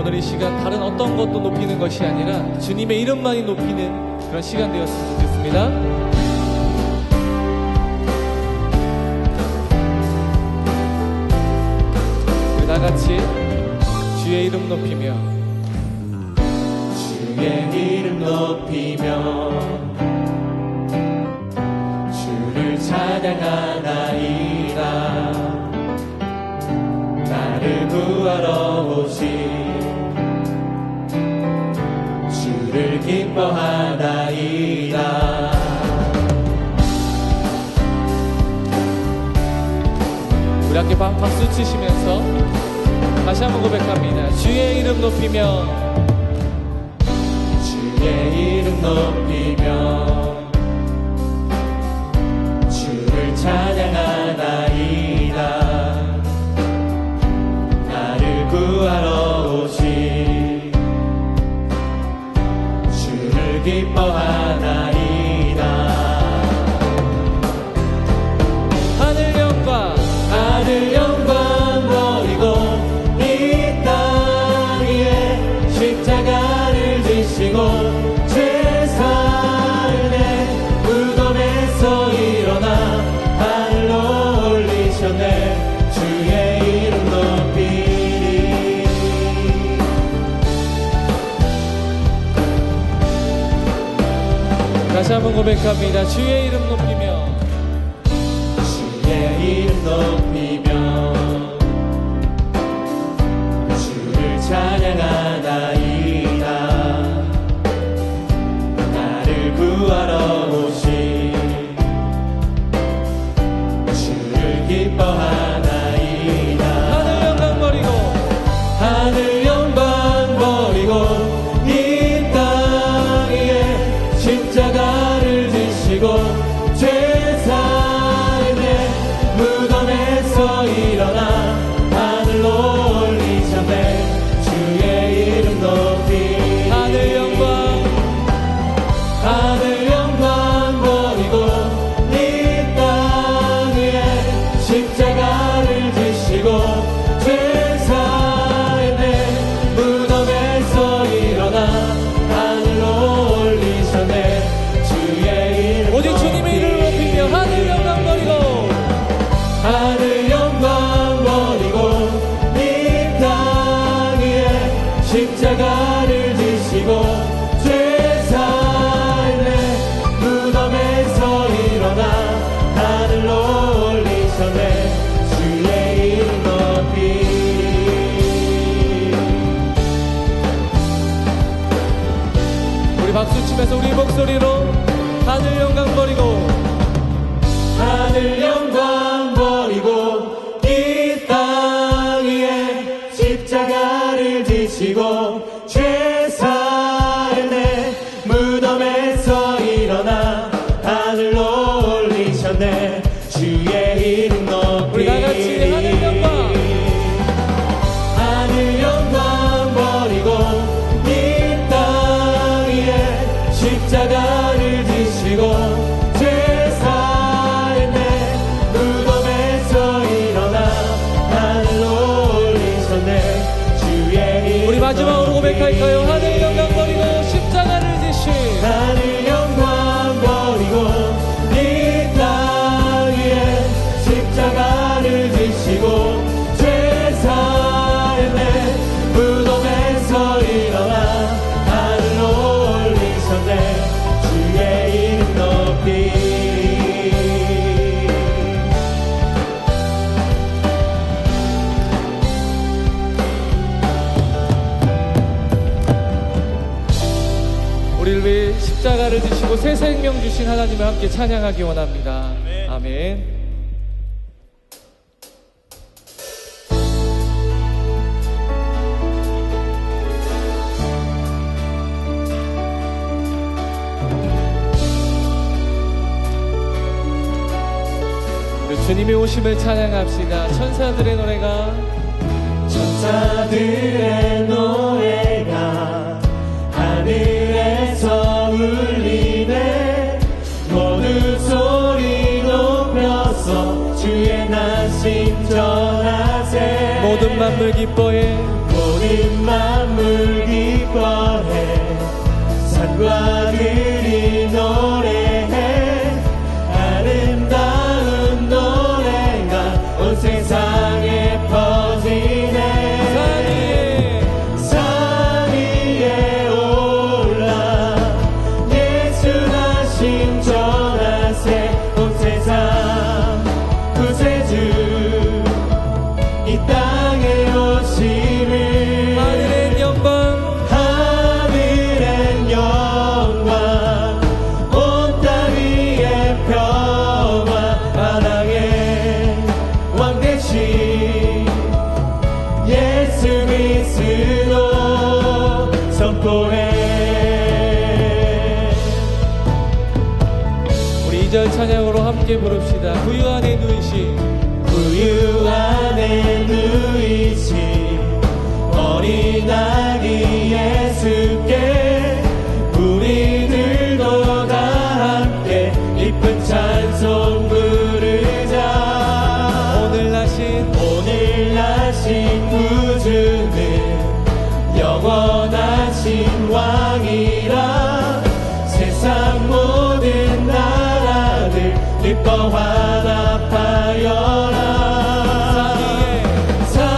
오늘 이 시간 다른 어떤 것도 높이는 것이 아니라 주님의 이름만이 높이는 그런 시간 되었으면 좋겠습니다. 우리 다같이 주의 이름 높이며 주의 이름 높이며 주를 찬양하나이다. 나를 구하러 오신 주를 기뻐하나이다. 우리 함께 박수 치시면서 다시 한번 고백합니다. 주의 이름 높이며 주의 이름 높이며 주를 찬양하나이다. 나를 구하러 오신 주를 기뻐하나이다. 하늘 영광 버리고 이 땅 위에 십자가를 지시고 죄 사은의 무덤에서 일어나 하늘로 올리셨네. 주의 이름 높이리. 다시 한번 고백합니다. 주의 이름 높이며 주의 이름 높이며 주를 찬양하나이다. 나를 구하러 오신 주를 기뻐하나이다. 하늘 영광 버리고 이 땅 위에 십자가를 지시고 죄 사은의 무덤에서 일어나 하늘로 올리셨네. 주의 이름 높이. 하늘 영광 버리고 이 땅 위에 십자가를 지시고 죄 사은의 무덤에서 일어나 하늘로 올리셨네. 주의 이름 오직 주님의 이름을 높이며 하늘 영광 버리고 하늘 영광 버리고 이 땅 위에 십자가를 지시고 죄 사은의 무덤에서 일어나 하늘로 올리셨네. 주의 이름 높이. 우리 박수 치면서 우리 목소리로 하늘 영광 버리고 하늘 영광 버리고 이 땅 위에 십자가를 지시고 죄 사은의 무덤에서 일어나 하늘로 올리셨네. 주의 이름 높이. 우리 다같이 하늘 영광. 하늘 영광 버리고 이 땅 위에 십자가를 지시고 죄 사은의 무덤에서 일어나 하늘로 올리셨네. 주의 이름 우리 마지막으로 높이. 고백할까요? 하늘 영광 버리고 십자가를 지신 하늘 영광 버리고 이 땅 위에 십자가를 지시고 죄 사은의 무덤에서 일어나 하늘로 올리셨네. 주의 이름 높이. 우리를 위해 십자가를 지시고 새 생명 주신 하나님을 함께 찬양하기 원합니다. 아멘. 우리 주님의 오심을 찬양합시다. 천사들의 노래가 천사들의 노래가 하늘에서 울리네. 모두 소리 높여서 주의 나심 전하세. 모든 만물 기뻐해 모든 모든 만물 기뻐해 산과 들이 노래해 아름다운 노래가 온 세상에 퍼지네 산 위에 올라 예수 나신 전하세 온 세상 구세주 이 땅에 오시는 하늘의 영광 하늘의 영광 온 땅 위에 평화 만왕의 왕 되신 예수 그리스도 선포해. 우리 2절 찬양으로 함께 부릅시다. 구유 안에 누이신 구유 안에 누이신 어린 아기 예수께 우리들도 다 함께 이쁜 찬송 부르자. 오늘 나신 구주는 영원하신 왕이라 세상 모든 나라들 기뻐 화답하여라. 산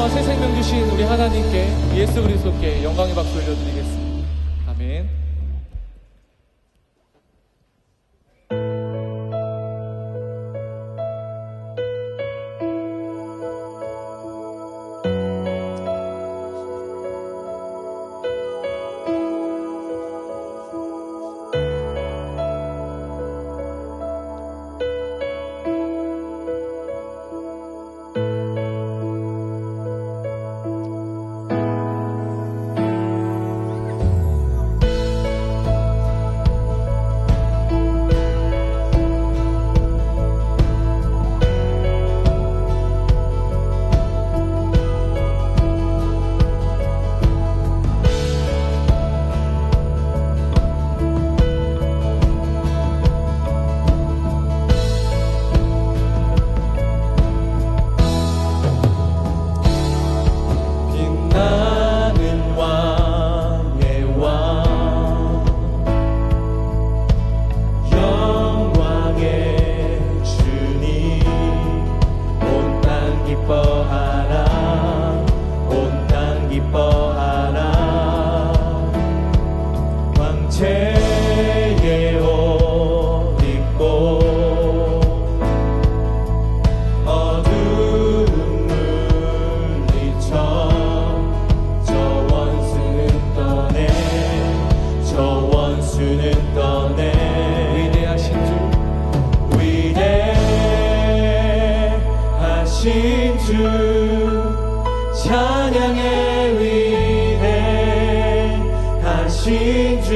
영원한 새 생명 주신 우리 하나님께 예수 그리스도께 영광의 박수 올려드리겠습니다. 아멘. 찬양의 위대하신 주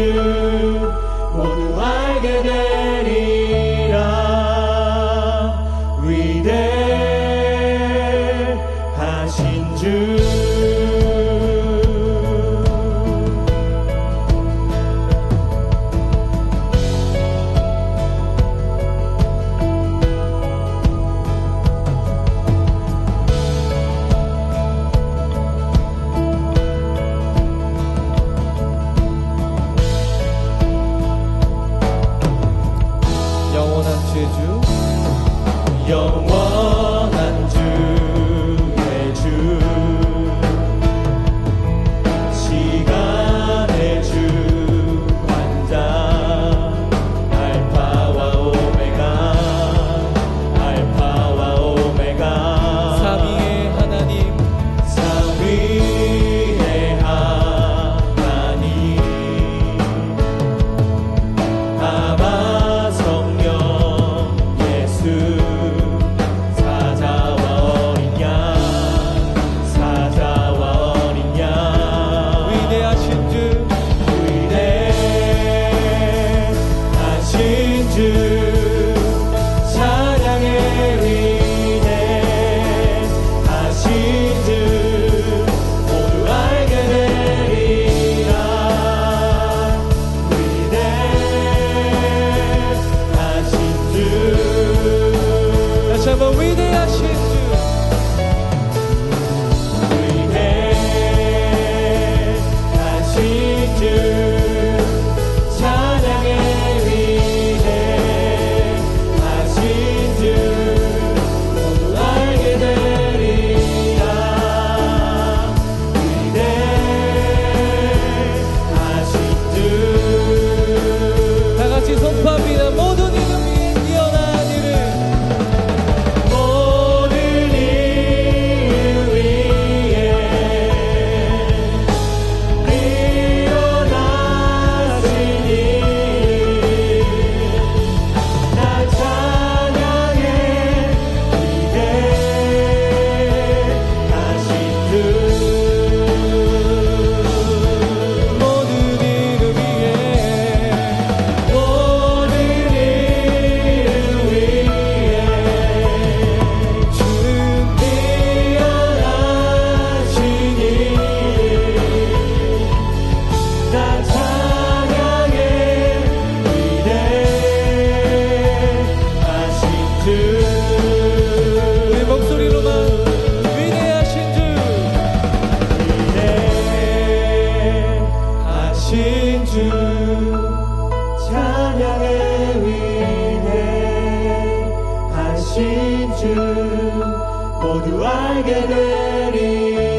모두 알게 되리라. 위대하신 주 영원한 주의 주 시간의 주 관자 알파와 오메가 삼위의 하나님 아바 성령 예수 모두 알게 되리.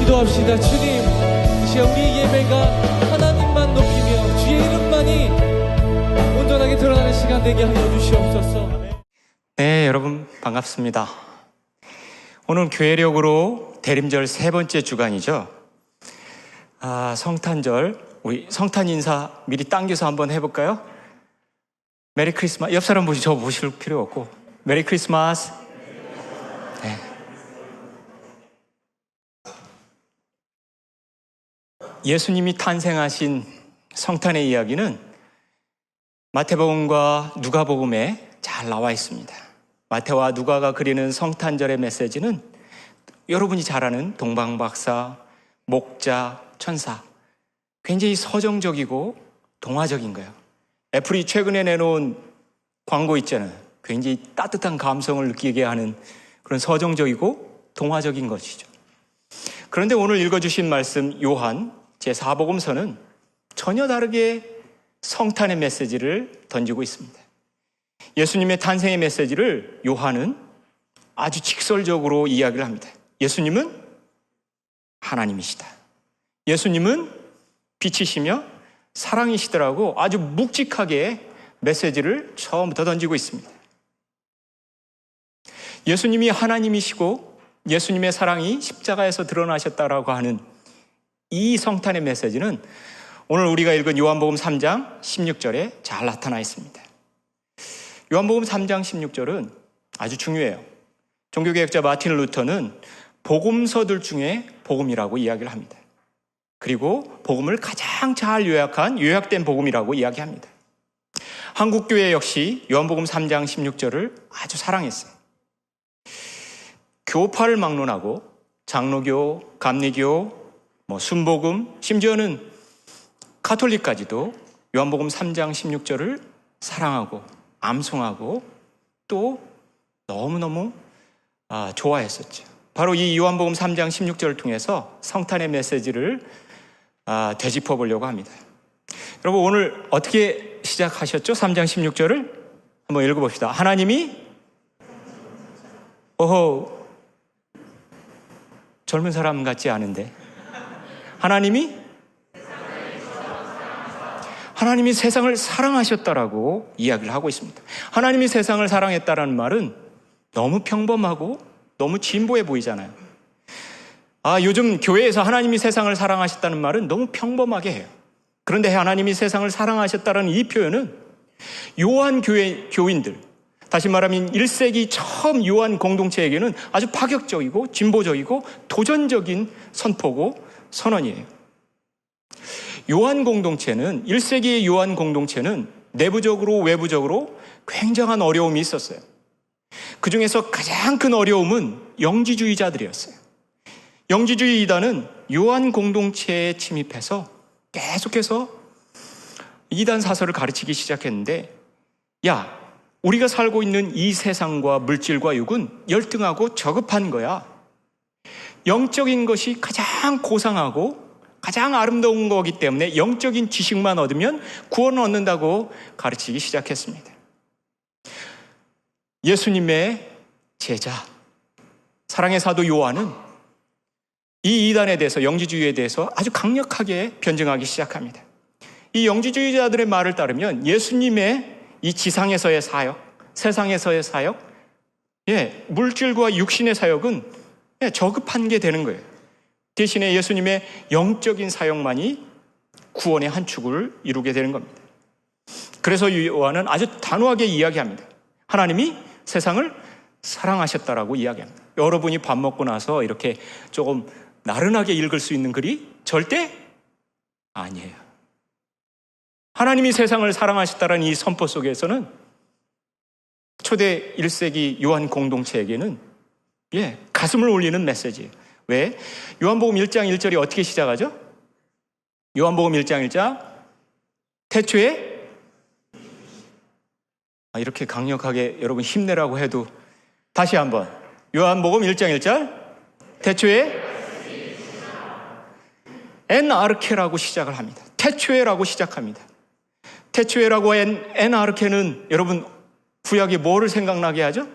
기도합시다. 주님, 이 시간 우리 예배가 하나님만 높이며 주의 이름만이 온전하게 드러나는 시간 되게 하여 주시옵소서. 네, 여러분 반갑습니다. 오늘 교회력으로 대림절 세 번째 주간이죠. 성탄절, 우리 성탄 인사 미리 당겨서 한번 해볼까요? 메리 크리스마스. 옆 사람 보시, 저 보실 필요 없고. 메리 크리스마스. 네. 예수님이 탄생하신 성탄의 이야기는 마태복음과 누가복음에 잘 나와 있습니다. 마태와 누가가 그리는 성탄절의 메시지는 여러분이 잘 아는 동방박사, 목자, 천사, 굉장히 서정적이고 동화적인 거예요. 애플이 최근에 내놓은 광고 있잖아요. 굉장히 따뜻한 감성을 느끼게 하는 그런 서정적이고 동화적인 것이죠. 그런데 오늘 읽어주신 말씀 요한 제4복음서는 전혀 다르게 성탄의 메시지를 던지고 있습니다. 예수님의 탄생의 메시지를 요한은 아주 직설적으로 이야기를 합니다. 예수님은 하나님이시다. 예수님은 빛이시며 사랑이시더라고 아주 묵직하게 메시지를 처음부터 던지고 있습니다. 예수님이 하나님이시고 예수님의 사랑이 십자가에서 드러나셨다라고 하는 이 성탄의 메시지는 오늘 우리가 읽은 요한복음 3장 16절에 잘 나타나 있습니다. 요한복음 3장 16절은 아주 중요해요. 종교개혁자 마틴 루터는 복음서들 중에 복음이라고 이야기를 합니다. 그리고 복음을 가장 잘 요약된 복음이라고 이야기합니다. 한국교회 역시 요한복음 3장 16절을 아주 사랑했어요. 교파를 막론하고 장로교, 감리교, 순복음, 심지어는 가톨릭까지도 요한복음 3장 16절을 사랑하고 암송하고 또 너무너무 좋아했었죠. 바로 이 요한복음 3장 16절을 통해서 성탄의 메시지를 되짚어 보려고 합니다. 여러분 오늘 어떻게 시작하셨죠? 3장 16절을 한번 읽어봅시다. 하나님이 젊은 사람 같지 않은데 하나님이 세상을 사랑하셨다라고 이야기를 하고 있습니다. 하나님이 세상을 사랑했다라는 말은 너무 평범하고 너무 진보해 보이잖아요. 요즘 교회에서 하나님이 세상을 사랑하셨다는 말은 너무 평범하게 해요. 그런데 하나님이 세상을 사랑하셨다는 이 표현은 요한 교인들, 다시 말하면 1세기 처음 요한 공동체에게는 아주 파격적이고 진보적이고 도전적인 선포고 선언이에요. 요한 공동체는 1세기의 요한 공동체는 내부적으로 외부적으로 굉장한 어려움이 있었어요. 그 중에서 가장 큰 어려움은 영지주의자들이었어요. 영지주의 이단은 요한 공동체에 침입해서 계속해서 이단 사설을 가르치기 시작했는데, 우리가 살고 있는 이 세상과 물질과 육은 열등하고 저급한 거야. 영적인 것이 가장 고상하고 가장 아름다운 거기 때문에 영적인 지식만 얻으면 구원을 얻는다고 가르치기 시작했습니다. 예수님의 제자, 사랑의 사도 요한은 이 이단에 대해서, 영지주의에 대해서 아주 강력하게 변증하기 시작합니다. 이 영지주의자들의 말을 따르면 예수님의 이 지상에서의 사역, 세상에서의 사역, 물질과 육신의 사역은 저급한 게 되는 거예요. 대신에 예수님의 영적인 사역만이 구원의 한 축을 이루게 되는 겁니다. 그래서 요한은 아주 단호하게 이야기합니다. 하나님이 세상을 사랑하셨다라고 이야기합니다. 여러분이 밥 먹고 나서 이렇게 조금 나른하게 읽을 수 있는 글이 절대 아니에요. 하나님이 세상을 사랑하셨다는 이 선포 속에서는 초대 1세기 요한 공동체에게는 가슴을 울리는 메시지예요. 왜? 요한복음 1장 1절이 어떻게 시작하죠? 요한복음 1장 1절 태초에 이렇게 강력하게 여러분 힘내라고 해도 다시 한번 요한복음 1장 1절 태초에 엔아르케라고 시작을 합니다. 태초에라고 시작합니다. 태초에라고 엔아르케는 여러분 구약에 뭐를 생각나게 하죠?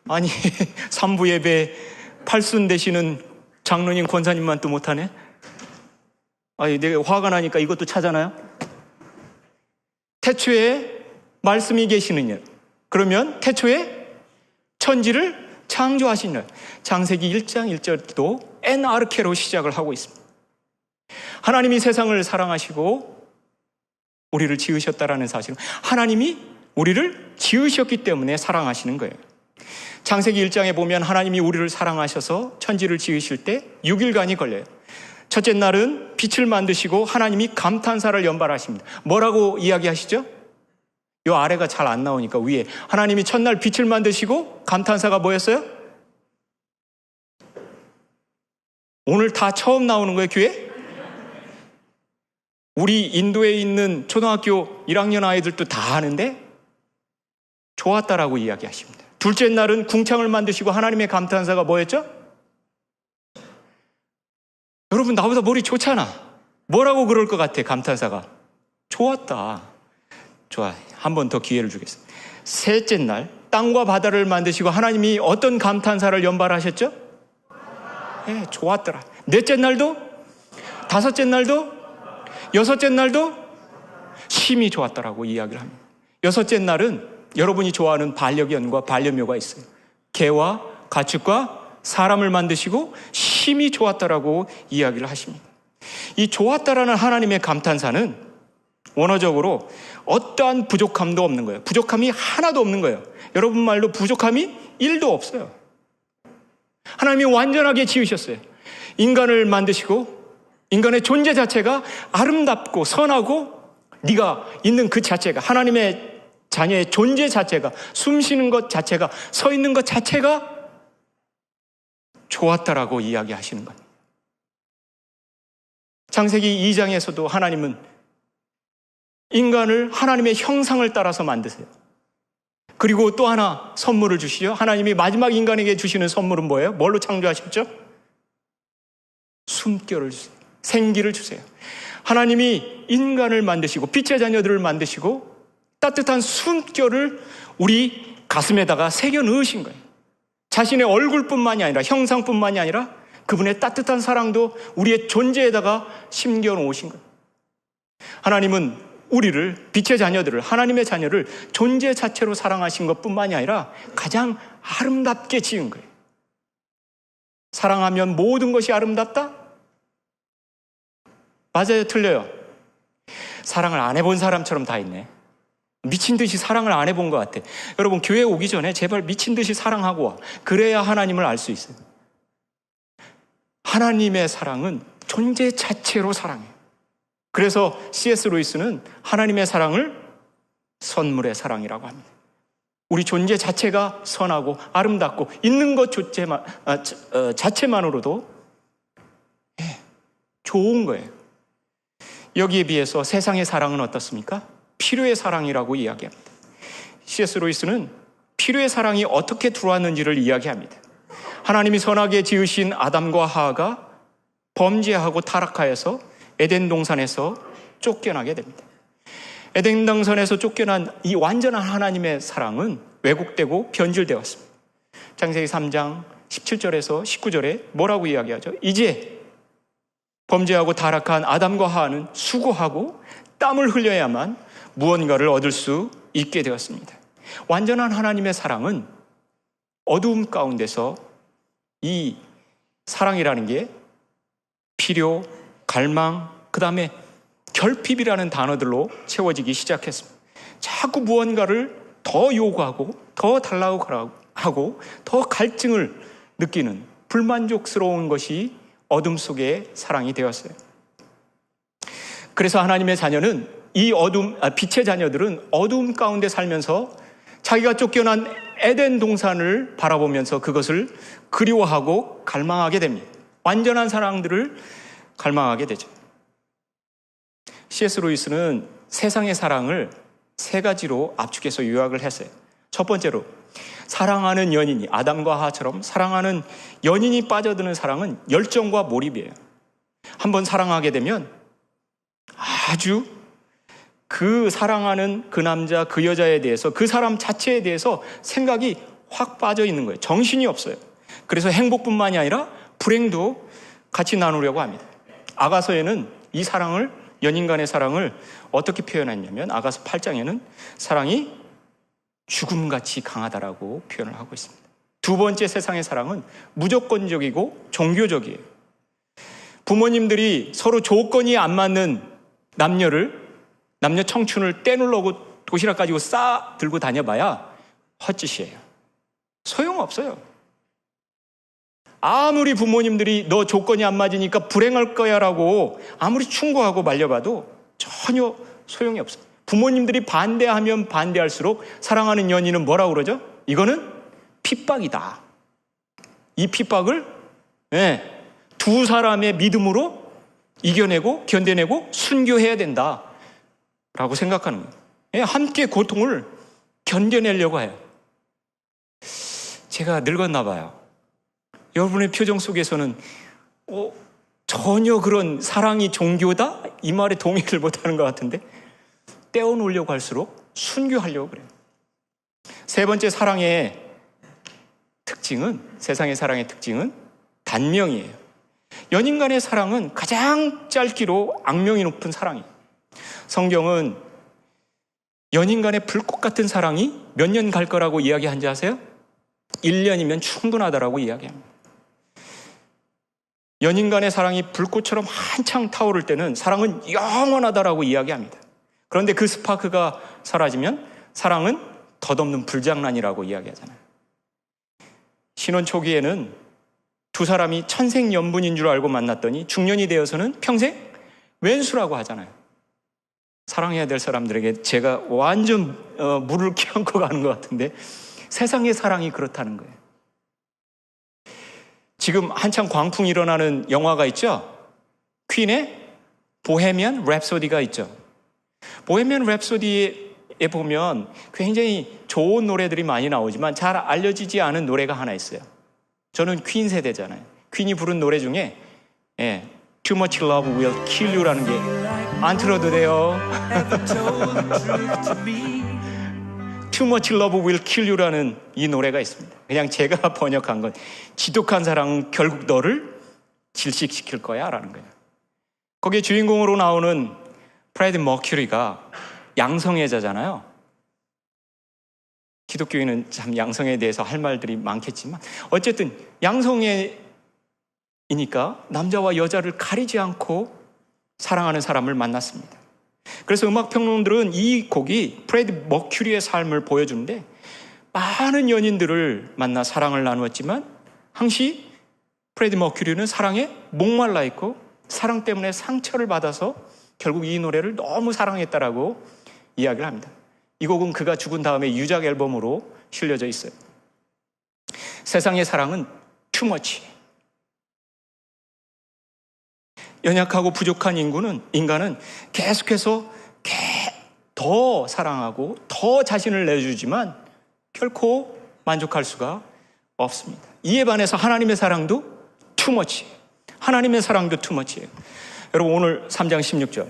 아니 3부 예배 팔순 되시는 장로님, 권사님만 또 못하네? 아니, 내가 화가 나니까 이것도 차잖아요? 태초에 말씀이 계시느냐? 그러면 태초에 천지를 창조하시느냐? 창세기 1장 1절도 엔아르케로 시작을 하고 있습니다. 하나님이 세상을 사랑하시고 우리를 지으셨다라는 사실은 하나님이 우리를 지으셨기 때문에 사랑하시는 거예요. 창세기 1장에 보면 하나님이 우리를 사랑하셔서 천지를 지으실 때 6일간이 걸려요. 첫째 날은 빛을 만드시고 하나님이 감탄사를 연발하십니다. 뭐라고 이야기하시죠? 이 아래가 잘 안 나오니까 위에 하나님이 첫날 빛을 만드시고 감탄사가 뭐였어요? 오늘 다 처음 나오는 거예요, 귀에? 우리 인도에 있는 초등학교 1학년 아이들도 다 아는데 좋았다라고 이야기하십니다. 둘째 날은 궁창을 만드시고 하나님의 감탄사가 뭐였죠? 여러분, 나보다 머리 좋잖아. 뭐라고 그럴 것 같아, 감탄사가? 좋았다. 좋아. 한 번 더 기회를 주겠습니다. 셋째 날, 땅과 바다를 만드시고 하나님이 어떤 감탄사를 연발하셨죠? 네, 좋았더라. 넷째 날도? 다섯째 날도? 여섯째 날도? 심히 좋았더라고 이야기를 합니다. 여섯째 날은 여러분이 좋아하는 반려견과 반려묘가 있어요. 개와 가축과 사람을 만드시고 심히 좋았다라고 이야기를 하십니다. 이 좋았다라는 하나님의 감탄사는 원어적으로 어떠한 부족함도 없는 거예요. 부족함이 하나도 없는 거예요. 여러분 말로 부족함이 1도 없어요. 하나님이 완전하게 지으셨어요. 인간을 만드시고 인간의 존재 자체가 아름답고 선하고 네가 있는 그 자체가 하나님의 자녀의 존재 자체가 숨 쉬는 것 자체가 서 있는 것 자체가 좋았다라고 이야기하시는 겁니다. 창세기 2장에서도 하나님은 인간을 하나님의 형상을 따라서 만드세요. 그리고 또 하나 선물을 주시죠. 하나님이 마지막 인간에게 주시는 선물은 뭐예요? 뭘로 창조하셨죠? 숨결을 주세요. 생기를 주세요. 하나님이 인간을 만드시고 빛의 자녀들을 만드시고 따뜻한 숨결을 우리 가슴에다가 새겨 넣으신 거예요. 자신의 얼굴뿐만이 아니라 형상뿐만이 아니라 그분의 따뜻한 사랑도 우리의 존재에다가 심겨 놓으신 거예요. 하나님은 우리를 빛의 자녀들을 하나님의 자녀를 존재 자체로 사랑하신 것뿐만이 아니라 가장 아름답게 지은 거예요. 사랑하면 모든 것이 아름답다? 맞아요, 틀려요? 사랑을 안 해본 사람처럼 다 있네. 미친 듯이 사랑을 안 해본 것 같아. 여러분, 교회 오기 전에 제발 미친 듯이 사랑하고 와. 그래야 하나님을 알 수 있어요. 하나님의 사랑은 존재 자체로 사랑해요. 그래서 C.S. 루이스는 하나님의 사랑을 선물의 사랑이라고 합니다. 우리 존재 자체가 선하고 아름답고 있는 것 자체만으로도 좋은 거예요. 여기에 비해서 세상의 사랑은 어떻습니까? 필요의 사랑이라고 이야기합니다. C.S. 루이스는 필요의 사랑이 어떻게 들어왔는지를 이야기합니다. 하나님이 선하게 지으신 아담과 하와가 범죄하고 타락하여서 에덴 동산에서 쫓겨나게 됩니다. 에덴 동산에서 쫓겨난 이 완전한 하나님의 사랑은 왜곡되고 변질되었습니다. 창세기 3장 17절에서 19절에 뭐라고 이야기하죠? 이제 범죄하고 타락한 아담과 하와는 수고하고 땀을 흘려야만 무언가를 얻을 수 있게 되었습니다. 완전한 하나님의 사랑은 어두움 가운데서 이 사랑이라는 게 필요, 갈망, 그 다음에 결핍이라는 단어들로 채워지기 시작했습니다. 자꾸 무언가를 더 요구하고 더 달라고 하고 더 갈증을 느끼는 불만족스러운 것이 어둠 속의 사랑이 되었어요. 그래서 하나님의 자녀는 빛의 자녀들은 어둠 가운데 살면서 자기가 쫓겨난 에덴 동산을 바라보면서 그것을 그리워하고 갈망하게 됩니다. 완전한 사랑들을 갈망하게 되죠. C.S. 루이스는 세상의 사랑을 세 가지로 압축해서 요약을 했어요. 첫 번째로 사랑하는 연인이 아담과 하와처럼 사랑하는 연인이 빠져드는 사랑은 열정과 몰입이에요. 한번 사랑하게 되면 아주 그 사랑하는 그 남자, 그 여자에 대해서 그 사람 자체에 대해서 생각이 확 빠져 있는 거예요. 정신이 없어요. 그래서 행복뿐만이 아니라 불행도 같이 나누려고 합니다. 아가서에는 이 사랑을, 연인 간의 사랑을 어떻게 표현했냐면 아가서 8장에는 사랑이 죽음같이 강하다라고 표현을 하고 있습니다. 두 번째 세상의 사랑은 무조건적이고 종교적이에요. 부모님들이 서로 조건이 안 맞는 남녀 청춘을 떼누르고 도시락 가지고 싸 들고 다녀봐야 헛짓이에요. 소용없어요. 아무리 부모님들이 너 조건이 안 맞으니까 불행할 거야 라고 아무리 충고하고 말려봐도 전혀 소용이 없어요. 부모님들이 반대하면 반대할수록 사랑하는 연인은 뭐라고 그러죠? 이거는 핍박이다. 이 핍박을 두 사람의 믿음으로 이겨내고 견뎌내고 순교해야 된다 라고 생각하는 거예요. 함께 고통을 견뎌내려고 해요. 제가 늙었나 봐요. 여러분의 표정 속에서는 전혀 그런 사랑이 종교다? 이 말에 동의를 못하는 것 같은데 떼어놓으려고 할수록 순교하려고 그래요. 세 번째 사랑의 특징은, 세상의 사랑의 특징은 단명이에요. 연인 간의 사랑은 가장 짧기로 악명이 높은 사랑이에요. 성경은 연인 간의 불꽃 같은 사랑이 몇 년 갈 거라고 이야기한지 아세요? 1년이면 충분하다라고 이야기합니다. 연인 간의 사랑이 불꽃처럼 한창 타오를 때는 사랑은 영원하다라고 이야기합니다. 그런데 그 스파크가 사라지면 사랑은 덧없는 불장난이라고 이야기하잖아요. 신혼 초기에는 두 사람이 천생연분인 줄 알고 만났더니 중년이 되어서는 평생 왼수라고 하잖아요. 사랑해야 될 사람들에게 제가 완전 물을 끼얹고 가는 것 같은데 세상의 사랑이 그렇다는 거예요. 지금 한창 광풍이 일어나는 영화가 있죠? 퀸의 보헤미안 랩소디가 있죠. 보헤미안 랩소디에 보면 굉장히 좋은 노래들이 많이 나오지만 잘 알려지지 않은 노래가 하나 있어요. 저는 퀸 세대잖아요. 퀸이 부른 노래 중에 Too Much Love Will Kill You라는 게 안 틀어도 돼요. Too Much Love Will Kill You라는 이 노래가 있습니다. 그냥 제가 번역한 건 지독한 사랑은 결국 너를 질식시킬 거야 라는 거예요. 거기에 주인공으로 나오는 프레디 머큐리가 양성애자잖아요. 기독교인은 참 양성애에 대해서 할 말들이 많겠지만 어쨌든 양성애이니까 남자와 여자를 가리지 않고 사랑하는 사람을 만났습니다. 그래서 음악평론들은 이 곡이 프레디 머큐리의 삶을 보여주는데 많은 연인들을 만나 사랑을 나누었지만 항시 프레디 머큐리는 사랑에 목말라 있고 사랑 때문에 상처를 받아서 결국 이 노래를 너무 사랑했다라고 이야기를 합니다. 이 곡은 그가 죽은 다음에 유작 앨범으로 실려져 있어요. 세상의 사랑은 투머치. 연약하고 부족한 인간은 계속해서 더 사랑하고 더 자신을 내주지만 결코 만족할 수가 없습니다. 이에 반해서 하나님의 사랑도 투머치예요. 하나님의 사랑도 투머치예요. 여러분 오늘 3장 16절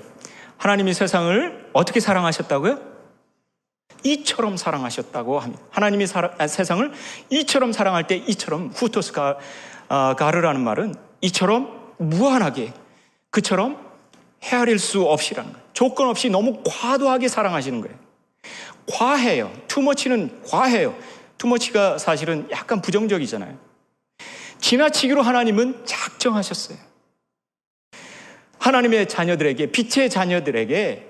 하나님이 세상을 어떻게 사랑하셨다고요? 이처럼 사랑하셨다고 합니다. 하나님이 세상을 이처럼 사랑할 때 이처럼 후토스 가르라는 말은 이처럼 무한하게 그처럼 헤아릴 수 없이라는 거예요. 조건 없이 너무 과도하게 사랑하시는 거예요. 과해요. 투머치는 과해요. 투머치가 사실은 약간 부정적이잖아요. 지나치기로 하나님은 작정하셨어요. 하나님의 자녀들에게, 빛의 자녀들에게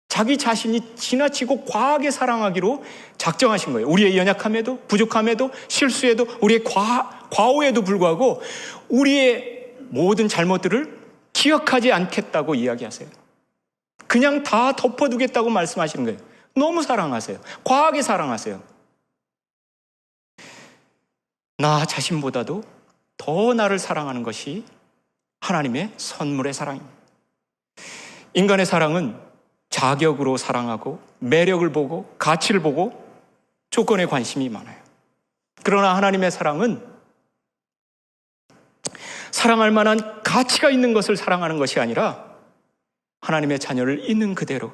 자기 자신이 지나치고 과하게 사랑하기로 작정하신 거예요. 우리의 연약함에도, 부족함에도, 실수에도, 우리의 과오에도 불구하고 우리의 모든 잘못들을 기억하지 않겠다고 이야기하세요. 그냥 다 덮어두겠다고 말씀하시는 거예요. 너무 사랑하세요. 과하게 사랑하세요. 나 자신보다도 더 나를 사랑하는 것이 하나님의 선물의 사랑입니다. 인간의 사랑은 자격으로 사랑하고 매력을 보고 가치를 보고 조건에 관심이 많아요. 그러나 하나님의 사랑은 사랑할 만한 가치가 있는 것을 사랑하는 것이 아니라 하나님의 자녀를 있는 그대로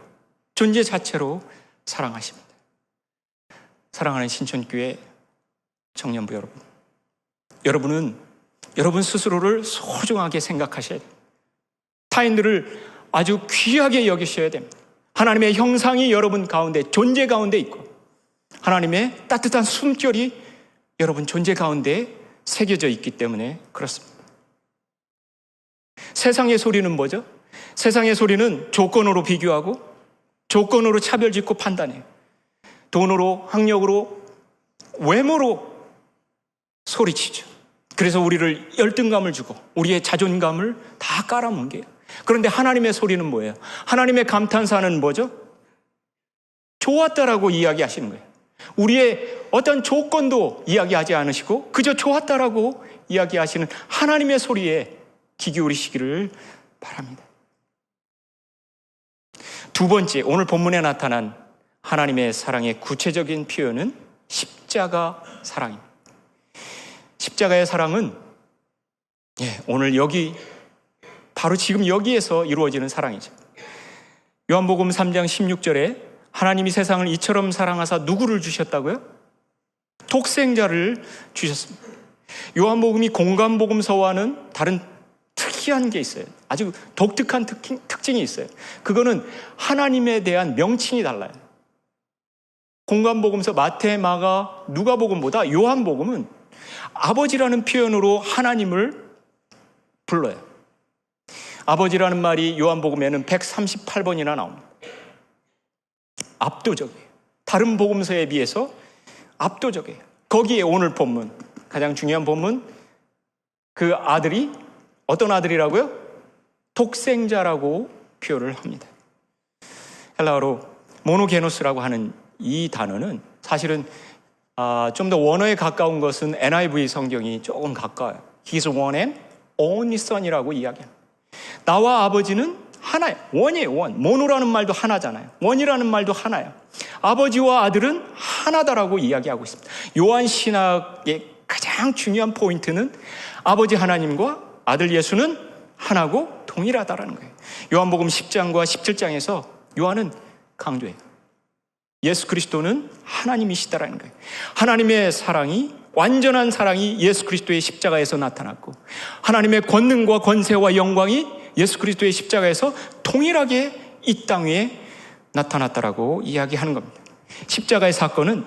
존재 자체로 사랑하십니다. 사랑하는 신천교회 청년부 여러분, 여러분은 여러분 스스로를 소중하게 생각하셔야 돼요. 타인들을 아주 귀하게 여기셔야 됩니다. 하나님의 형상이 여러분 가운데, 존재 가운데 있고 하나님의 따뜻한 숨결이 여러분 존재 가운데 새겨져 있기 때문에 그렇습니다. 세상의 소리는 뭐죠? 세상의 소리는 조건으로 비교하고 조건으로 차별짓고 판단해요. 돈으로, 학력으로, 외모로 소리치죠. 그래서 우리를 열등감을 주고 우리의 자존감을 다 깔아뭉개요. 그런데 하나님의 소리는 뭐예요? 하나님의 감탄사는 뭐죠? 좋았다라고 이야기하시는 거예요. 우리의 어떤 조건도 이야기하지 않으시고 그저 좋았다라고 이야기하시는 하나님의 소리에 귀 기울이시기를 바랍니다. 두 번째, 오늘 본문에 나타난 하나님의 사랑의 구체적인 표현은 십자가 사랑입니다. 십자가의 사랑은 오늘 여기 바로 지금 여기에서 이루어지는 사랑이죠. 요한복음 3장 16절에 하나님이 세상을 이처럼 사랑하사 누구를 주셨다고요? 독생자를 주셨습니다. 요한복음이 공관복음서와는 다른 특이한 게 있어요. 아주 독특한 특징이 있어요. 그거는 하나님에 대한 명칭이 달라요. 공관복음서 마태, 마가, 누가복음보다 요한복음은 아버지라는 표현으로 하나님을 불러요. 아버지라는 말이 요한복음에는 138번이나 나옵니다. 압도적이에요. 다른 복음서에 비해서 압도적이에요. 거기에 오늘 본문, 가장 중요한 본문, 그 아들이 어떤 아들이라고요? 독생자라고 표현을 합니다. 헬라어로 모노게노스라고 하는 이 단어는 사실은 좀 더 원어에 가까운 것은 NIV 성경이 조금 가까워요. He's one and only son이라고 이야기합니다. 나와 아버지는 하나예요. 원이에요, 원. 모노라는 말도 하나잖아요. 원이라는 말도 하나예요. 아버지와 아들은 하나다라고 이야기하고 있습니다. 요한 신학의 가장 중요한 포인트는 아버지 하나님과 아들 예수는 하나고 동일하다라는 거예요. 요한복음 10장과 17장에서 요한은 강조해요. 예수 그리스도는 하나님이시다라는 거예요. 하나님의 사랑이, 완전한 사랑이 예수 그리스도의 십자가에서 나타났고 하나님의 권능과 권세와 영광이 예수 그리스도의 십자가에서 동일하게 이 땅 위에 나타났다라고 이야기하는 겁니다. 십자가의 사건은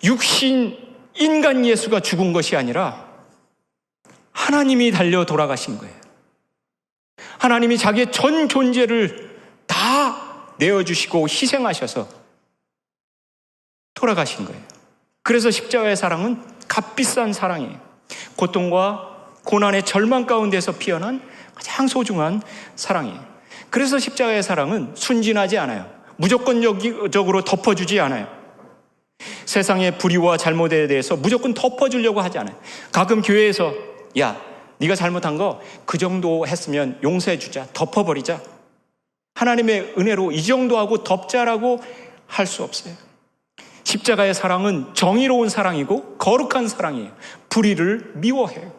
육신 인간 예수가 죽은 것이 아니라 하나님이 달려 돌아가신 거예요. 하나님이 자기의 전 존재를 다 내어주시고 희생하셔서 돌아가신 거예요. 그래서 십자가의 사랑은 값비싼 사랑이에요. 고통과 고난의 절망 가운데서 피어난 가장 소중한 사랑이에요. 그래서 십자가의 사랑은 순진하지 않아요. 무조건적으로 덮어주지 않아요. 세상의 불의와 잘못에 대해서 무조건 덮어주려고 하지 않아요. 가끔 교회에서 야, 네가 잘못한 거 그 정도 했으면 용서해 주자, 덮어버리자. 하나님의 은혜로 이 정도 하고 덮자라고 할 수 없어요. 십자가의 사랑은 정의로운 사랑이고 거룩한 사랑이에요. 불의를 미워해요.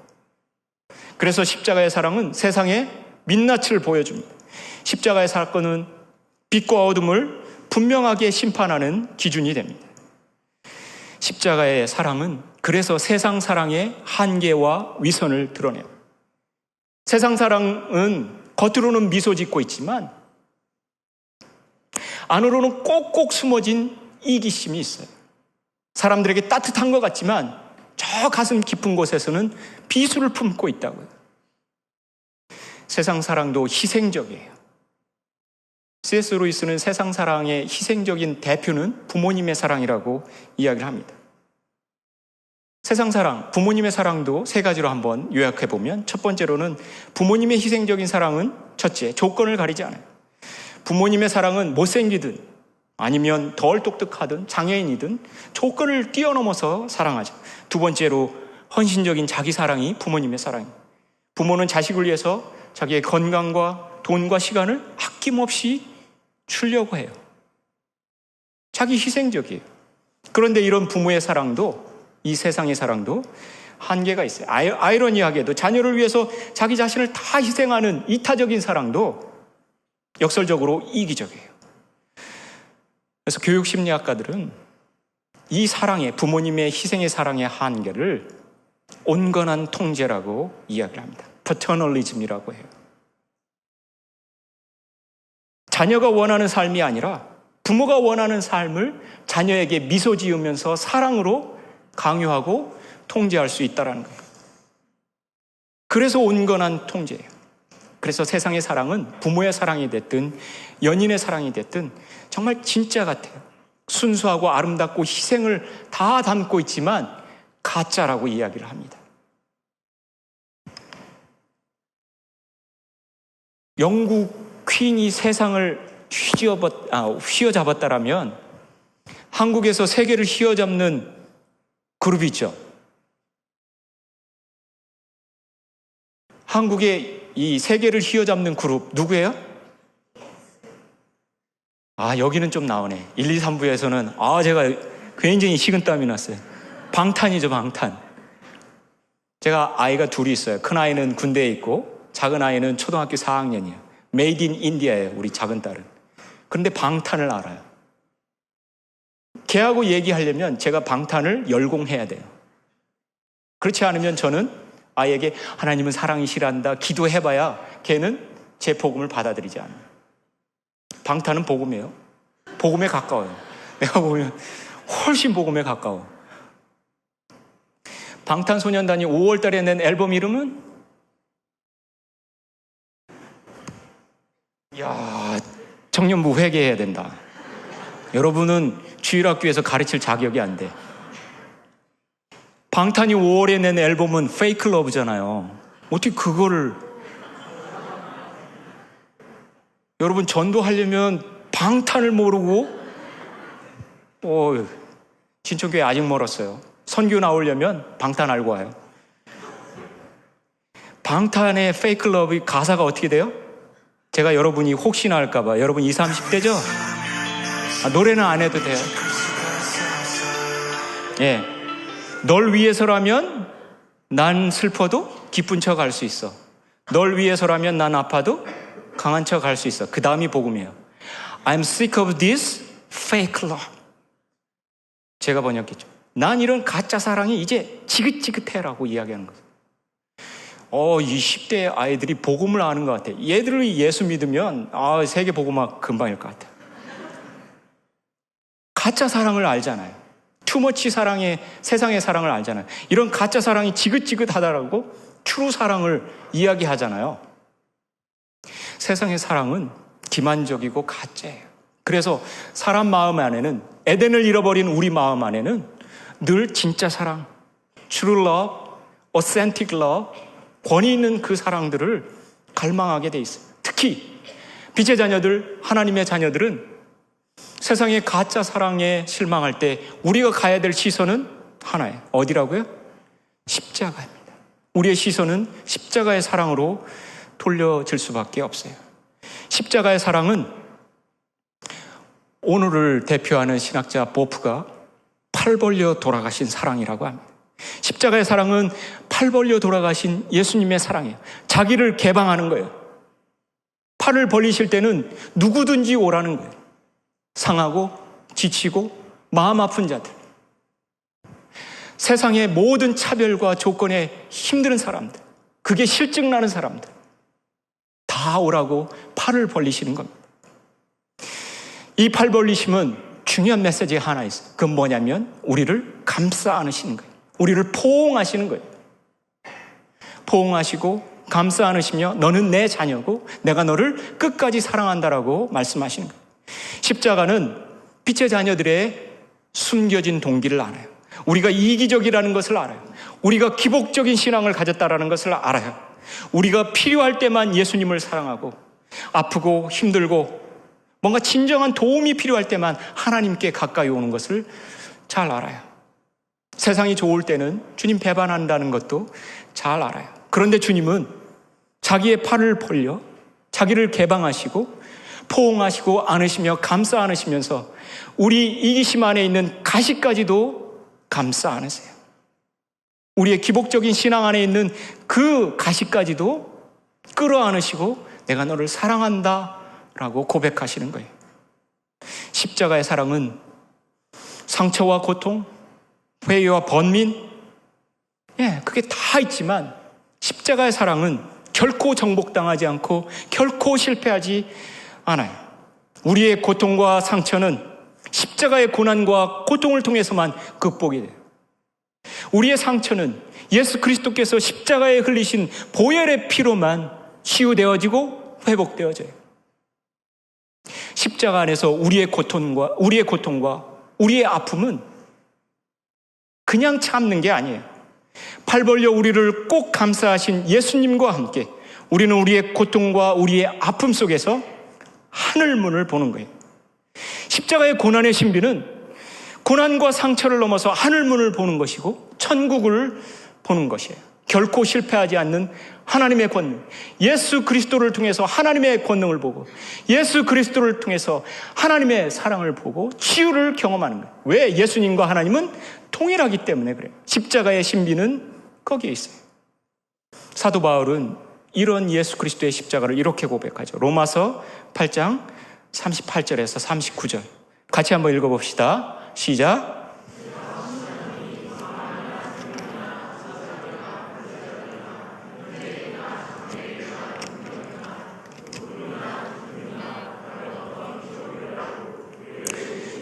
그래서 십자가의 사랑은 세상에 민낯을 보여줍니다. 십자가의 사건은 빛과 어둠을 분명하게 심판하는 기준이 됩니다. 십자가의 사랑은 그래서 세상 사랑의 한계와 위선을 드러내요. 세상 사랑은 겉으로는 미소 짓고 있지만 안으로는 꼭꼭 숨어진 이기심이 있어요. 사람들에게 따뜻한 것 같지만 저 가슴 깊은 곳에서는 비수를 품고 있다고요. 세상 사랑도 희생적이에요. C.S. 루이스는 세상 사랑의 희생적인 대표는 부모님의 사랑이라고 이야기를 합니다. 세상 사랑, 부모님의 사랑도 세 가지로 한번 요약해보면 첫 번째로는 부모님의 희생적인 사랑은 첫째, 조건을 가리지 않아요. 부모님의 사랑은 못생기든 아니면 덜 똑똑하든 장애인이든 조건을 뛰어넘어서 사랑하죠. 두 번째로 헌신적인 자기 사랑이 부모님의 사랑입니다. 부모는 자식을 위해서 자기의 건강과 돈과 시간을 아낌없이 주려고 해요. 자기 희생적이에요. 그런데 이런 부모의 사랑도 이 세상의 사랑도 한계가 있어요. 아이러니하게도 자녀를 위해서 자기 자신을 다 희생하는 이타적인 사랑도 역설적으로 이기적이에요. 그래서 교육심리학가들은 이 사랑의, 부모님의 희생의 사랑의 한계를 온건한 통제라고 이야기를 합니다. 패터널리즘이라고 해요. 자녀가 원하는 삶이 아니라 부모가 원하는 삶을 자녀에게 미소 지으면서 사랑으로 강요하고 통제할 수 있다는 거예요. 그래서 온건한 통제예요. 그래서 세상의 사랑은 부모의 사랑이 됐든 연인의 사랑이 됐든 정말 진짜 같아요. 순수하고 아름답고 희생을 다 담고 있지만 가짜라고 이야기를 합니다. 영국 퀸이 세상을 휘어잡았다라면 한국에서 세계를 휘어잡는 그룹이 있죠. 한국의 이 세계를 휘어잡는 그룹 누구예요? 여기는 좀 나오네. 1, 2, 3부에서는 제가 굉장히 식은땀이 났어요. 방탄이죠, 방탄. 제가 아이가 둘이 있어요. 큰 아이는 군대에 있고 작은 아이는 초등학교 4학년이에요. 메이드 인 인디아예요, 우리 작은 딸은. 그런데 방탄을 알아요. 걔하고 얘기하려면 제가 방탄을 열공해야 돼요. 그렇지 않으면 저는 아이에게 하나님은 사랑이시란다 기도해봐야 걔는 제 복음을 받아들이지 않아요. 방탄은 복음이에요. 복음에 가까워요. 내가 보면 훨씬 복음에 가까워. 방탄소년단이 5월 달에 낸 앨범 이름은 청년부 회개해야 된다. 여러분은 주일학교에서 가르칠 자격이 안 돼. 방탄이 5월에 낸 앨범은 Fake Love잖아요. 어떻게 그거를 여러분 전도하려면 방탄을 모르고 신천교회 아직 멀었어요. 선교 나오려면 방탄 알고 와요. 방탄의 Fake Love 가사가 어떻게 돼요? 제가 여러분이 혹시나 할까봐 여러분 20, 30대죠? 노래는 안 해도 돼요. 예, 널 위해서라면 난 슬퍼도 기쁜 척 할 수 있어. 널 위해서라면 난 아파도 강한 척 할 수 있어. 그 다음이 복음이에요. I'm sick of this fake love. 제가 번역했죠. 난 이런 가짜 사랑이 이제 지긋지긋해라고 이야기하는 거죠. 이 10대 아이들이 복음을 아는 것 같아. 얘들이 예수 믿으면 세계 복음화 금방일 것 같아. 가짜 사랑을 알잖아요. 투머치 사랑의 세상의 사랑을 알잖아요. 이런 가짜 사랑이 지긋지긋하다라고 트루 사랑을 이야기하잖아요. 세상의 사랑은 기만적이고 가짜예요. 그래서 사람 마음 안에는, 에덴을 잃어버린 우리 마음 안에는 늘 진짜 사랑, true love, authentic love, 권위 있는 그 사랑들을 갈망하게 돼 있어요. 특히 빛의 자녀들, 하나님의 자녀들은 세상의 가짜 사랑에 실망할 때 우리가 가야 될 시선은 하나예요. 어디라고요? 십자가입니다. 우리의 시선은 십자가의 사랑으로 돌려질 수밖에 없어요. 십자가의 사랑은 오늘을 대표하는 신학자 보프가 팔 벌려 돌아가신 사랑이라고 합니다. 십자가의 사랑은 팔 벌려 돌아가신 예수님의 사랑이에요. 자기를 개방하는 거예요. 팔을 벌리실 때는 누구든지 오라는 거예요. 상하고 지치고 마음 아픈 자들, 세상의 모든 차별과 조건에 힘든 사람들, 그게 실증나는 사람들 다 오라고 팔을 벌리시는 겁니다. 이 팔 벌리심은 중요한 메시지가 하나 있어요. 그건 뭐냐면 우리를 감싸 안으시는 거예요. 우리를 포옹하시는 거예요. 포옹하시고 감싸 안으시며 너는 내 자녀고 내가 너를 끝까지 사랑한다라고 말씀하시는 거예요. 십자가는 빛의 자녀들의 숨겨진 동기를 알아요. 우리가 이기적이라는 것을 알아요. 우리가 기복적인 신앙을 가졌다라는 것을 알아요. 우리가 필요할 때만 예수님을 사랑하고 아프고 힘들고 뭔가 진정한 도움이 필요할 때만 하나님께 가까이 오는 것을 잘 알아요. 세상이 좋을 때는 주님 배반한다는 것도 잘 알아요. 그런데 주님은 자기의 팔을 벌려 자기를 개방하시고 포옹하시고 안으시며 감싸 안으시면서 우리 이기심 안에 있는 가시까지도 감싸 안으세요. 우리의 기복적인 신앙 안에 있는 그 가시까지도 끌어안으시고 내가 너를 사랑한다 라고 고백하시는 거예요. 십자가의 사랑은 상처와 고통, 회의와 번민, 그게 다 있지만 십자가의 사랑은 결코 정복당하지 않고 결코 실패하지 않아요. 우리의 고통과 상처는 십자가의 고난과 고통을 통해서만 극복이 돼요. 우리의 상처는 예수 그리스도께서 십자가에 흘리신 보혈의 피로만 치유되어지고 회복되어져요. 십자가 안에서 우리의 고통과 우리의 아픔은 그냥 참는 게 아니에요. 팔 벌려 우리를 꼭 감싸하신 예수님과 함께 우리는 우리의 고통과 우리의 아픔 속에서 하늘문을 보는 거예요. 십자가의 고난의 신비는 고난과 상처를 넘어서 하늘문을 보는 것이고 천국을 보는 것이에요. 결코 실패하지 않는 하나님의 권능, 예수 그리스도를 통해서 하나님의 권능을 보고 예수 그리스도를 통해서 하나님의 사랑을 보고 치유를 경험하는 거예요. 왜? 예수님과 하나님은 동일하기 때문에 그래요. 십자가의 신비는 거기에 있어요. 사도 바울은 이런 예수 그리스도의 십자가를 이렇게 고백하죠. 로마서 8장 38절에서 39절 같이 한번 읽어봅시다. 시작.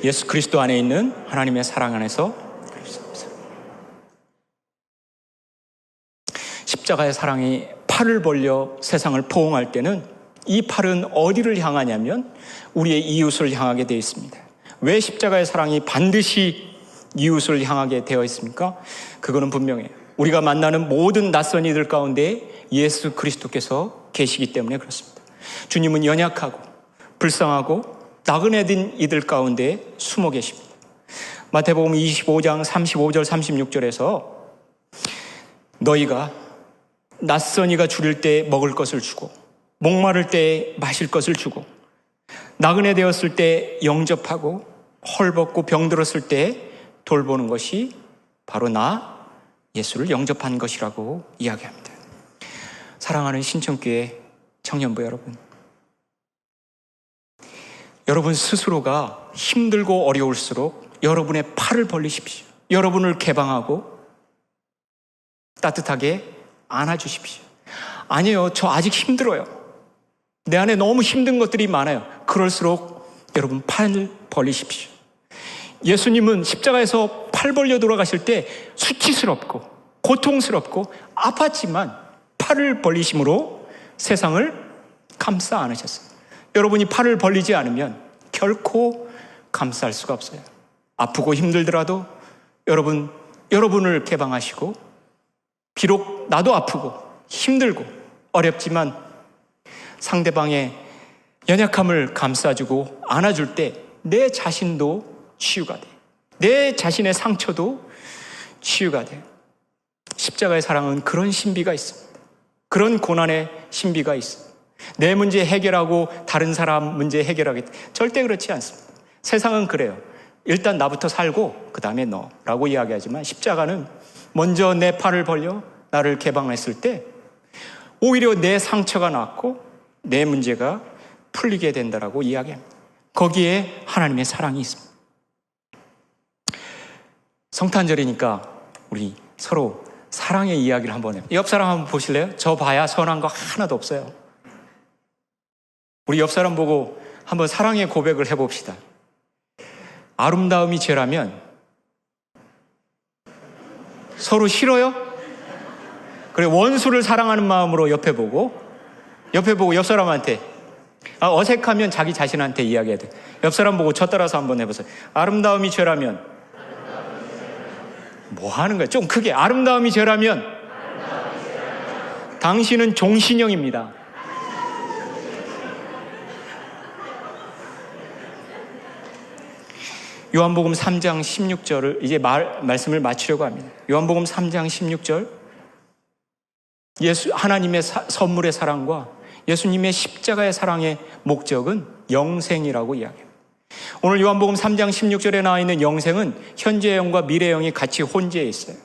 예수 그리스도 안에 있는 하나님의 사랑 안에서 십자가의 사랑이 팔을 벌려 세상을 포옹할 때는 이 팔은 어디를 향하냐면 우리의 이웃을 향하게 되어 있습니다. 왜 십자가의 사랑이 반드시 이웃을 향하게 되어 있습니까? 그거는 분명해요. 우리가 만나는 모든 낯선 이들 가운데 예수 그리스도께서 계시기 때문에 그렇습니다. 주님은 연약하고 불쌍하고 나그네된 이들 가운데 숨어 계십니다. 마태복음 25장 35절 36절에서 너희가 낯선 이가 줄일 때 먹을 것을 주고 목마를 때 마실 것을 주고 나그네 되었을 때 영접하고 헐벗고 병들었을 때 돌보는 것이 바로 나 예수를 영접한 것이라고 이야기합니다. 사랑하는 신천교회 청년부 여러분, 여러분 스스로가 힘들고 어려울수록 여러분의 팔을 벌리십시오. 여러분을 개방하고 따뜻하게 안아주십시오. 아니요, 저 아직 힘들어요. 내 안에 너무 힘든 것들이 많아요. 그럴수록 여러분 팔을 벌리십시오. 예수님은 십자가에서 팔 벌려 돌아가실 때 수치스럽고 고통스럽고 아팠지만 팔을 벌리심으로 세상을 감싸 안으셨어요. 여러분이 팔을 벌리지 않으면 결코 감쌀 수가 없어요. 아프고 힘들더라도 여러분을 개방하시고 비록 나도 아프고 힘들고 어렵지만 상대방의 연약함을 감싸주고 안아줄 때 내 자신도 치유가 돼요. 내 자신의 상처도 치유가 돼요. 십자가의 사랑은 그런 신비가 있습니다. 그런 고난의 신비가 있어요. 내 문제 해결하고 다른 사람 문제 해결하겠다. 절대 그렇지 않습니다. 세상은 그래요. 일단 나부터 살고 그 다음에 너라고 이야기하지만 십자가는 먼저 내 팔을 벌려 나를 개방했을 때 오히려 내 상처가 낫고 내 문제가 풀리게 된다라고 이야기합니다. 거기에 하나님의 사랑이 있습니다. 성탄절이니까 우리 서로 사랑의 이야기를 한번 해요. 옆 사람 한번 보실래요? 저 봐야 선한 거 하나도 없어요. 우리 옆 사람 보고 한번 사랑의 고백을 해봅시다. 아름다움이 죄라면 서로 싫어요? 그래, 원수를 사랑하는 마음으로 옆에 보고 옆 사람한테 어색하면 자기 자신한테 이야기해야 돼. 옆 사람 보고 저 따라서 한번 해보세요. 아름다움이 죄라면 뭐 하는 거야? 좀 크게. 아름다움이 죄라면 당신은 종신형입니다. 요한복음 3장 16절을 이제 말씀을 마치려고 합니다. 요한복음 3장 16절 하나님의 선물의 사랑과 예수님의 십자가의 사랑의 목적은 영생이라고 이야기합니다. 오늘 요한복음 3장 16절에 나와 있는 영생은 현재의 영과 미래의 영이 같이 혼재해 있어요.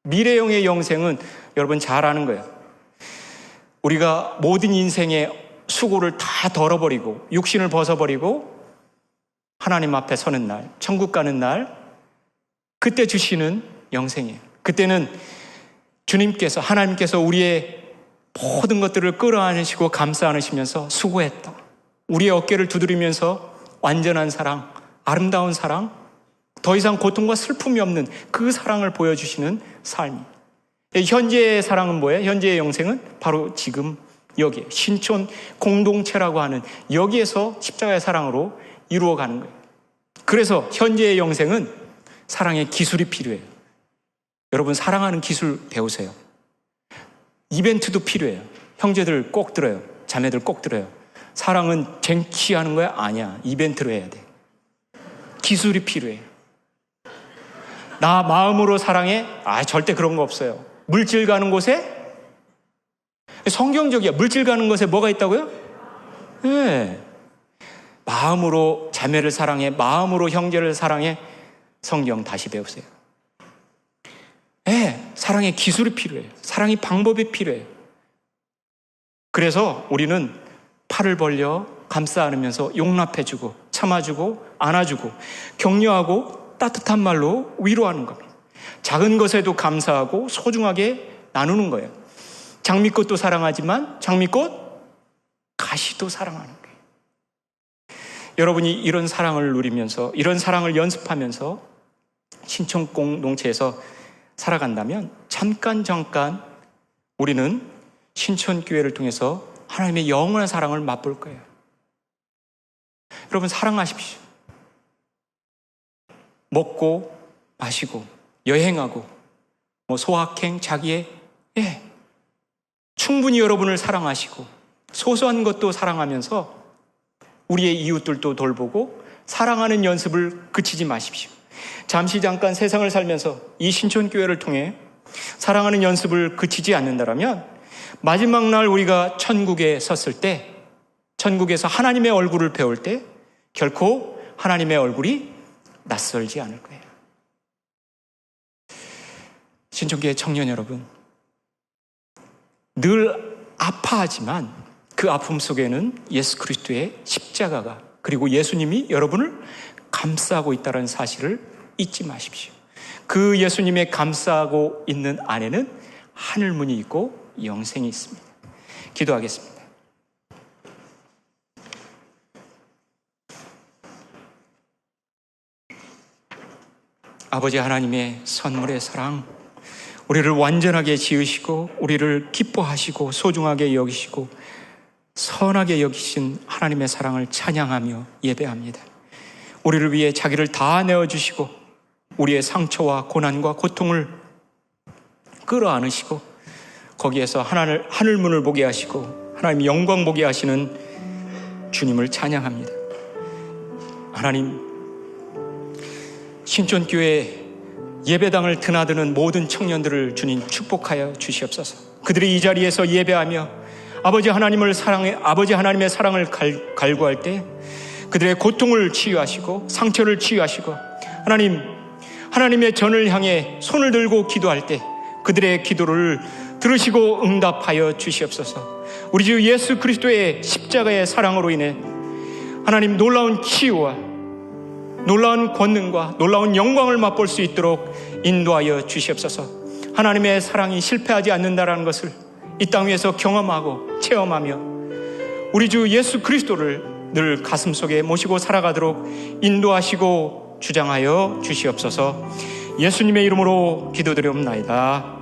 미래의 영생은 여러분 잘 아는 거예요. 우리가 모든 인생의 수고를 다 덜어버리고 육신을 벗어버리고 하나님 앞에 서는 날, 천국 가는 날, 그때 주시는 영생이에요. 그때는 주님께서, 하나님께서 우리의 모든 것들을 끌어안으시고 감싸 안으시면서 수고했다, 우리의 어깨를 두드리면서 완전한 사랑, 아름다운 사랑, 더 이상 고통과 슬픔이 없는 그 사랑을 보여주시는 삶이. 현재의 사랑은 뭐예요? 현재의 영생은 바로 지금 여기에 신촌 공동체라고 하는 여기에서 십자가의 사랑으로 이루어가는 거예요. 그래서 현재의 영생은 사랑의 기술이 필요해요. 여러분, 사랑하는 기술 배우세요. 이벤트도 필요해요. 형제들 꼭 들어요. 자매들 꼭 들어요. 사랑은 쟁취하는 거야? 아니야. 이벤트로 해야 돼. 기술이 필요해요. 나 마음으로 사랑해? 절대 그런 거 없어요. 물질 가는 곳에? 성경적이야. 물질 가는 곳에 뭐가 있다고요? 네. 마음으로 자매를 사랑해, 마음으로 형제를 사랑해. 성경 다시 배우세요. 네. 사랑의 기술이 필요해요. 사랑의 방법이 필요해요. 그래서 우리는 팔을 벌려 감싸 안으면서 용납해주고 참아주고 안아주고 격려하고 따뜻한 말로 위로하는 겁니다. 작은 것에도 감사하고 소중하게 나누는 거예요. 장미꽃도 사랑하지만 장미꽃 가시도 사랑하는 거예요. 여러분이 이런 사랑을 누리면서, 이런 사랑을 연습하면서 신촌 공동체에서 살아간다면 잠깐 우리는 신촌교회를 통해서 하나님의 영원한 사랑을 맛볼 거예요. 여러분, 사랑하십시오. 먹고 마시고 여행하고 소확행, 자기의 충분히 여러분을 사랑하시고 소소한 것도 사랑하면서 우리의 이웃들도 돌보고 사랑하는 연습을 그치지 마십시오. 잠깐 세상을 살면서 이 신촌교회를 통해 사랑하는 연습을 그치지 않는다면 마지막 날 우리가 천국에 섰을 때, 천국에서 하나님의 얼굴을 배울 때 결코 하나님의 얼굴이 낯설지 않을 거예요. 신촌교회 청년 여러분, 늘 아파하지만 그 아픔 속에는 예수 그리스도의 십자가가, 그리고 예수님이 여러분을 감싸고 있다는 사실을 잊지 마십시오. 그 예수님의 감싸고 있는 안에는 하늘문이 있고 영생이 있습니다. 기도하겠습니다. 아버지 하나님의 선물의 사랑, 우리를 완전하게 지으시고 우리를 기뻐하시고 소중하게 여기시고 선하게 여기신 하나님의 사랑을 찬양하며 예배합니다. 우리를 위해 자기를 다 내어주시고 우리의 상처와 고난과 고통을 끌어안으시고 거기에서 하늘문을 보게 하시고 하나님의 영광 보게 하시는 주님을 찬양합니다. 하나님, 신촌교회 예배당을 드나드는 모든 청년들을 주님 축복하여 주시옵소서. 그들이 이 자리에서 예배하며 아버지 하나님을 사랑해, 아버지 하나님의 사랑을 갈구할 때 그들의 고통을 치유하시고 상처를 치유하시고 하나님의 전을 향해 손을 들고 기도할 때 그들의 기도를 들으시고 응답하여 주시옵소서. 우리 주 예수 그리스도의 십자가의 사랑으로 인해 하나님 놀라운 치유와 놀라운 권능과 놀라운 영광을 맛볼 수 있도록 인도하여 주시옵소서. 하나님의 사랑이 실패하지 않는다는 것을 이 땅 위에서 경험하고 체험하며 우리 주 예수 그리스도를 늘 가슴속에 모시고 살아가도록 인도하시고 주장하여 주시옵소서. 예수님의 이름으로 기도드리옵나이다.